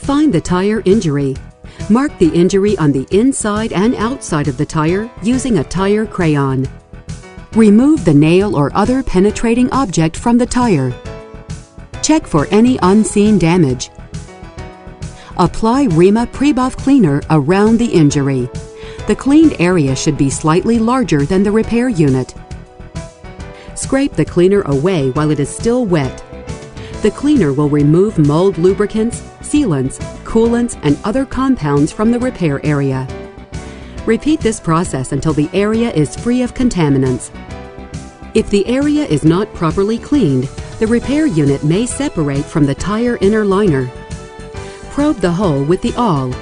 Find the tire injury. Mark the injury on the inside and outside of the tire using a tire crayon. Remove the nail or other penetrating object from the tire. Check for any unseen damage. Apply Rema Pre-Buff Cleaner around the injury. The cleaned area should be slightly larger than the repair unit. Scrape the cleaner away while it is still wet. The cleaner will remove mold lubricants, sealants, coolants, and other compounds from the repair area. Repeat this process until the area is free of contaminants. If the area is not properly cleaned, the repair unit may separate from the tire inner liner. Probe the hole with the awl.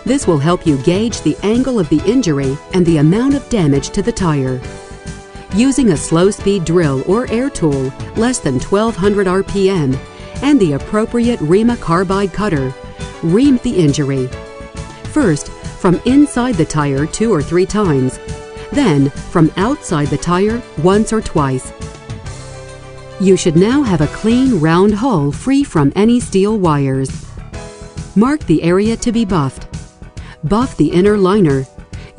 This will help you gauge the angle of the injury and the amount of damage to the tire. Using a slow-speed drill or air tool, less than 1200 RPM, and the appropriate Rema carbide cutter, ream the injury. First, from inside the tire 2 or 3 times, then from outside the tire once or twice. You should now have a clean, round hole free from any steel wires. Mark the area to be buffed. Buff the inner liner.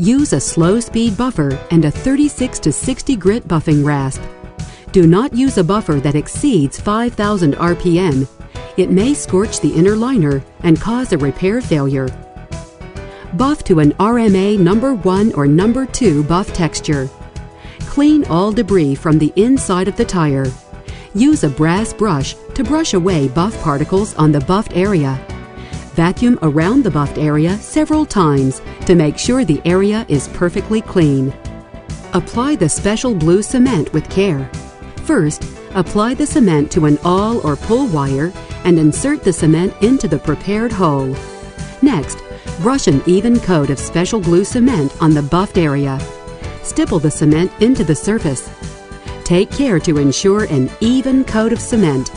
Use a slow-speed buffer and a 36 to 60 grit buffing rasp. Do not use a buffer that exceeds 5,000 RPM. It may scorch the inner liner and cause a repair failure. Buff to an RMA number 1 or number 2 buff texture. Clean all debris from the inside of the tire. Use a brass brush to brush away buff particles on the buffed area. Vacuum around the buffed area several times to make sure the area is perfectly clean. Apply the special blue cement with care. First, apply the cement to an awl or pull wire and insert the cement into the prepared hole. Next, brush an even coat of special glue cement on the buffed area. Stipple the cement into the surface. Take care to ensure an even coat of cement.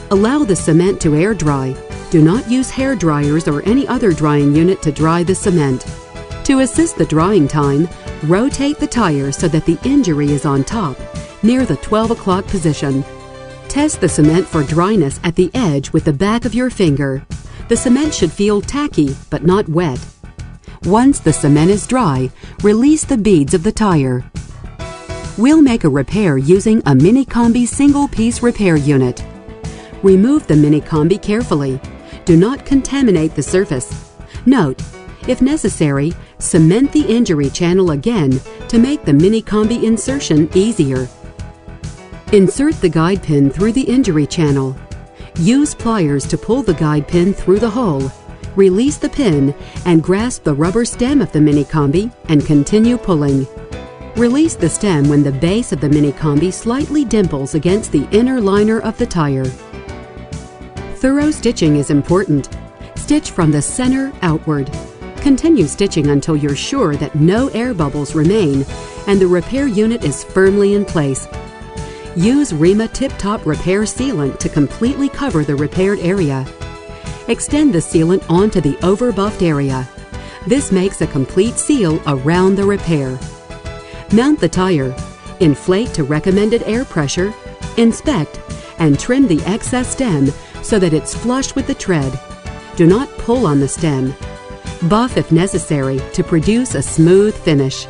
Allow the cement to air dry. Do not use hair dryers or any other drying unit to dry the cement. To assist the drying time, rotate the tire so that the injury is on top, near the 12 o'clock position. Test the cement for dryness at the edge with the back of your finger. The cement should feel tacky but not wet. Once the cement is dry, release the beads of the tire. We'll make a repair using a Minicombi single-piece repair unit. Remove the Minicombi carefully. Do not contaminate the surface. Note, if necessary, cement the injury channel again to make the Minicombi insertion easier. Insert the guide pin through the injury channel. Use pliers to pull the guide pin through the hole. Release the pin and grasp the rubber stem of the Minicombi and continue pulling. Release the stem when the base of the Minicombi slightly dimples against the inner liner of the tire. Thorough stitching is important. Stitch from the center outward. Continue stitching until you're sure that no air bubbles remain and the repair unit is firmly in place. Use Rema Tip Top Repair Sealant to completely cover the repaired area. Extend the sealant onto the over-buffed area. This makes a complete seal around the repair. Mount the tire. Inflate to recommended air pressure. Inspect and trim the excess stem so that it's flush with the tread. Do not pull on the stem. Buff if necessary to produce a smooth finish.